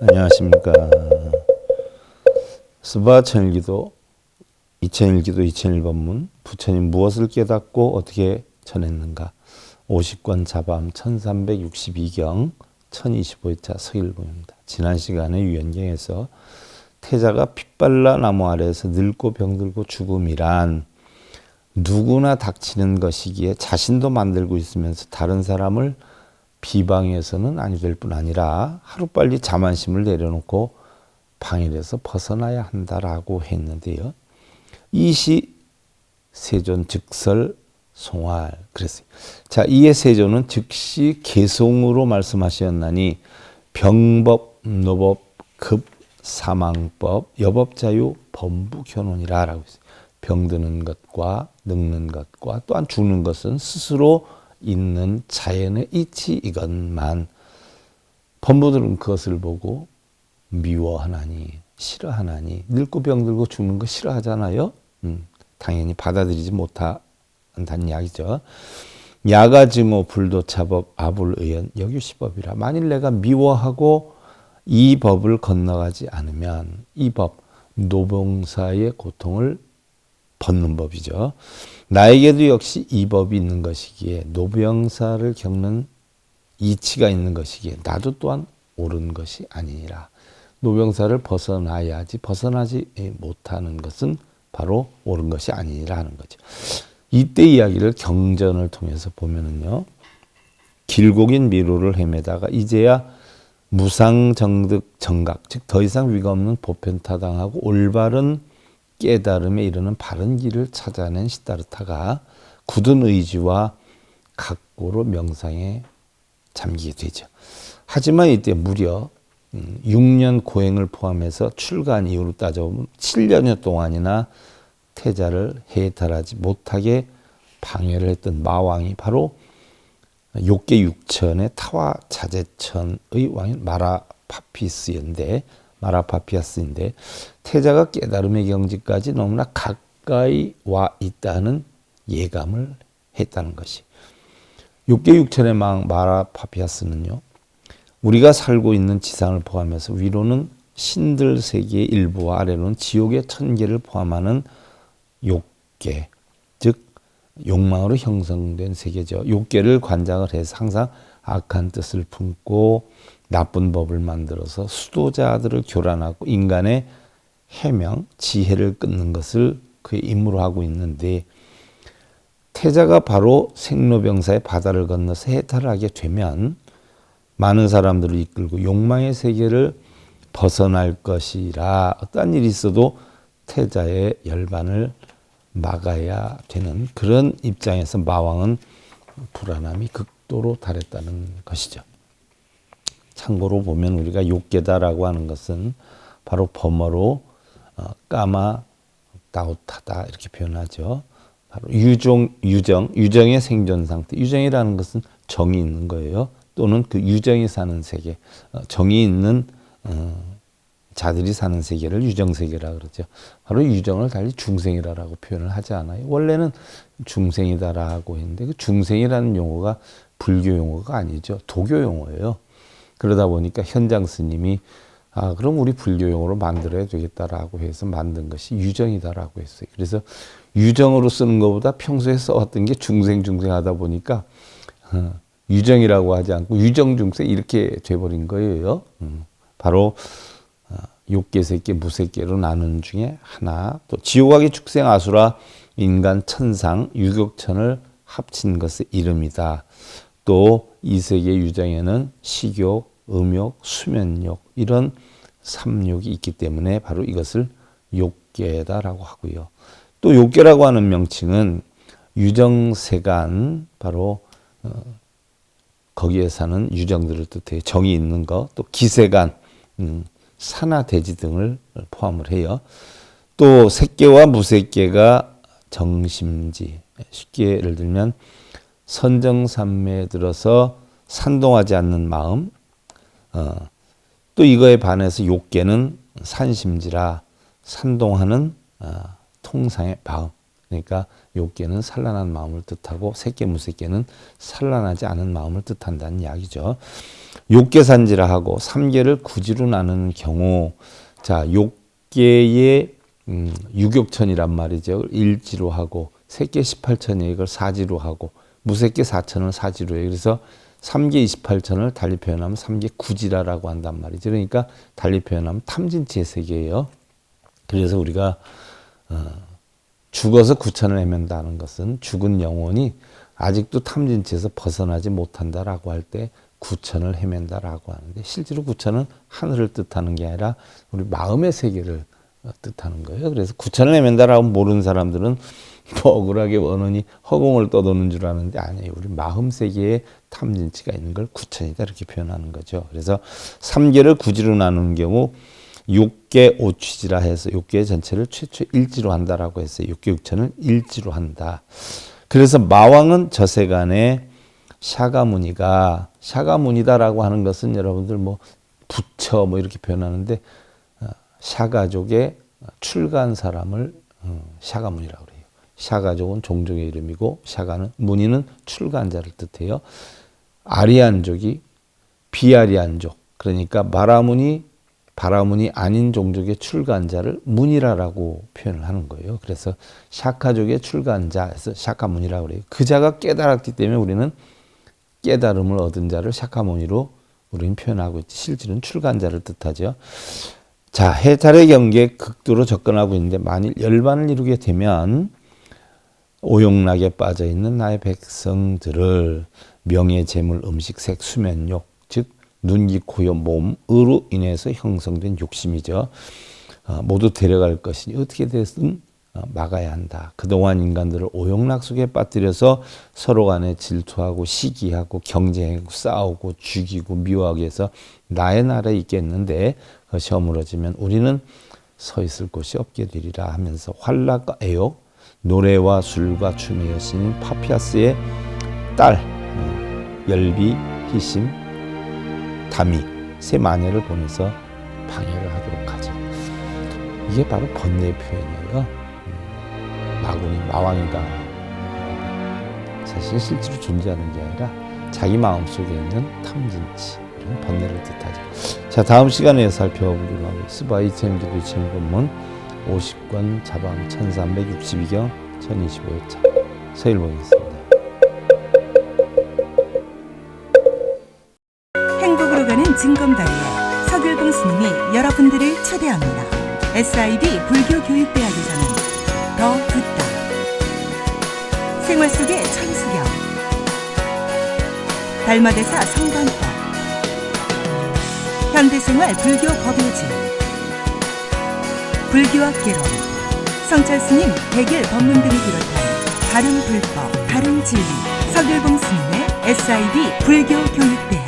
안녕하십니까. 스바 천일기도 2001기도 2001번문 부처님 무엇을 깨닫고 어떻게 전했는가 50권 자밤 1362경 1025회차 서일봉입니다. 지난 시간에 유연경에서 태자가 핏발라 나무 아래에서 늙고 병들고 죽음이란 누구나 닥치는 것이기에 자신도 만들고 있으면서 다른 사람을 비방해서는 아니 될 뿐 아니라 하루빨리 자만심을 내려놓고 방해에서 벗어나야 한다라고 했는데요. 이시 세존 즉설 송활 그랬어요. 자, 이에 세존은 즉시 개송으로 말씀하셨나니 병법, 노법, 급, 사망법, 여법자유, 범부견론이라 라고 했어요. 병드는 것과 늙는 것과 또한 죽는 것은 스스로 있는 자연의 이치 이것만 범부들은 그것을 보고 미워하나니 싫어하나니 늙고 병들고 죽는 거 싫어하잖아요. 당연히 받아들이지 못한다는 이야기죠. 야가증오 불도차법 아불의연 역유시법이라 만일 내가 미워하고 이 법을 건너가지 않으면 이 법 노병사의 고통을 벗는 법이죠. 나에게도 역시 이 법이 있는 것이기에 노병사를 겪는 이치가 있는 것이기에 나도 또한 옳은 것이 아니니라. 노병사를 벗어나야지 벗어나지 못하는 것은 바로 옳은 것이 아니니라 하는 거죠. 이때 이야기를 경전을 통해서 보면은요. 길고 긴 미로를 헤매다가 이제야 무상정득 정각 즉 더 이상 위가 없는 보편타당하고 올바른 깨달음에 이르는 바른 길을 찾아낸 시다르타가 굳은 의지와 각고로 명상에 잠기게 되죠. 하지만 이때 무려 6년 고행을 포함해서 출간 이후로 따져보면 7년여 동안이나 태자를 해탈하지 못하게 방해를 했던 마왕이 바로 욕계 6천의 타와 자제천의 왕인 마라파피아스인데 태자가 깨달음의 경지까지 너무나 가까이 와 있다는 예감을 했다는 것이. 욕계 6천의 왕 마라파피아스는요. 우리가 살고 있는 지상을 포함해서 위로는 신들 세계의 일부와 아래로는 지옥의 천계를 포함하는 욕계, 즉 욕망으로 형성된 세계죠. 욕계를 관장을 해서 항상 악한 뜻을 품고 나쁜 법을 만들어서 수도자들을 교란하고 인간의 해명, 지혜를 끊는 것을 그의 임무로 하고 있는데 태자가 바로 생로병사의 바다를 건너서 해탈을 하게 되면 많은 사람들을 이끌고 욕망의 세계를 벗어날 것이라 어떠한 일이 있어도 태자의 열반을 막아야 되는 그런 입장에서 마왕은 불안함이 극도로 달했다는 것이죠. 참고로 보면 우리가 욕계다라고 하는 것은 바로 범어로 까마 다우타다 이렇게 표현하죠. 바로 유정의 생존 상태. 유정이라는 것은 정이 있는 거예요. 또는 그 유정이 사는 세계, 정이 있는 자들이 사는 세계를 유정세계라 그러죠. 바로 유정을 달리 중생이라고 표현을 하지 않아요. 원래는 중생이다라고 했는데 그 중생이라는 용어가 불교 용어가 아니죠. 도교 용어예요. 그러다 보니까 현장 스님이 그럼 우리 불교 용어로 만들어야 되겠다라고 해서 만든 것이 유정이다라고 했어요. 그래서 유정으로 쓰는 것보다 평소에 써왔던 게 중생하다 보니까 유정이라고 하지 않고 유정중생 이렇게 돼버린 거예요. 바로 욕계, 색계, 무색계로 나누는 중에 하나. 또 지옥하기 축생, 아수라, 인간, 천상, 유격천을 합친 것의 이름이다. 또 이 세계 유정에는 식욕, 음욕, 수면욕 이런 삼욕이 있기 때문에 바로 이것을 욕계다라고 하고요. 또 욕계라고 하는 명칭은 유정세간 바로 거기에 사는 유정들을 뜻해요. 정이 있는 것, 또 기세간, 사나 돼지 등을 포함을 해요. 또 색계와 무색계가 정심지, 쉽게 예를 들면 선정산매에 들어서 산동하지 않는 마음, 또 이거에 반해서 욕계는 산심지라 산동하는 통상의 마음. 그러니까 욕계는 산란한 마음을 뜻하고 색계 무색계는 산란하지 않은 마음을 뜻한다는 이야기죠. 욕계산지라 하고 삼계를 구지로 나누는 경우, 자 욕계의 유격천이란 말이죠. 일지로 하고 색계 18천에 이걸 사지로 하고 무색계 4천을 사지로 해요. 그래서 3계 28천을 달리 표현하면 3계 구지라라고 한단 말이죠. 그러니까 달리 표현하면 탐진치의 세계예요. 그래서 우리가 죽어서 구천을 헤맨다는 것은 죽은 영혼이 아직도 탐진치에서 벗어나지 못한다라고 할 때 구천을 헤맨다라고 하는데, 실제로 구천은 하늘을 뜻하는 게 아니라 우리 마음의 세계를 뜻하는 거예요. 그래서 구천을 헤맨다라고 모르는 사람들은 뭐 억울하게 원원이 허공을 떠도는 줄 아는데 아니에요. 우리 마음 세계에 탐진치가 있는 걸 구천이다 이렇게 표현하는 거죠. 그래서 3계를 구지로 나누는 경우 6계 오취지라 해서 6계 전체를 최초 일지로 한다라고 했어요. 6계 6천을 일지로 한다. 그래서 마왕은 저세간에 샤가무니가, 샤가무니다라고 하는 것은 여러분들 뭐 부처 뭐 이렇게 표현하는데, 샤가족의 출가한 사람을 샤가문이라고 그래요. 샤가족은 종족의 이름이고 샤가는, 무니는 출가한 자를 뜻해요. 아리안족이 비아리안족, 그러니까 바라문이 아닌 종족의 출가한 자를 문이라라고 표현을 하는 거예요. 그래서 샤카족의 출가한 자에서 샤카문이라고 그래요. 그 자가 깨달았기 때문에 우리는 깨달음을 얻은 자를 샤카문이로 우리는 표현하고 있지, 실질은 출가한 자를 뜻하죠. 자, 해탈의 경계에 극도로 접근하고 있는데 만일 열반을 이루게 되면 오용락에 빠져있는 나의 백성들을 명예, 재물, 음식, 색, 수면욕, 즉 눈, 귀, 코, 여, 몸으로 인해서 형성된 욕심이죠. 모두 데려갈 것이니 어떻게 됐든 막아야 한다. 그동안 인간들을 오용락 속에 빠뜨려서 서로 간에 질투하고 시기하고 경쟁하고 싸우고 죽이고 미워하게 해서 나의 나라에 있겠는데 그것이 허물어지면 우리는 서 있을 곳이 없게 되리라 하면서 환락과 애욕, 노래와 술과 춤의 여신인 파피아스의 딸 열비, 희심, 다미 세 마녀를 보내서 방해를 하도록 하죠. 이게 바로 번뇌의 표현이에요. 마군이 마왕이다. 사실 실제로 존재하는 게 아니라 자기 마음속에 있는 탐진치, 이런 번뇌를 뜻하죠. 자, 다음 시간에 살펴보기로 하고 스바 이체임기도 이체임본문 50권 자방 1362경 1025회차 서일 보겠습니다. 행복으로 가는 증검다리에 서길봉 스님이 여러분들을 초대합니다. SIB 불교교육대학에서는 더 듣다, 생활 속의 천수경, 달마대사 성관법, 현대생활 불교 법요지, 불교학 개론, 성철스님 백일 법문 등을 비롯한 다른 불법, 다른 진리, 서길봉 스님의 SIB 불교교육대학.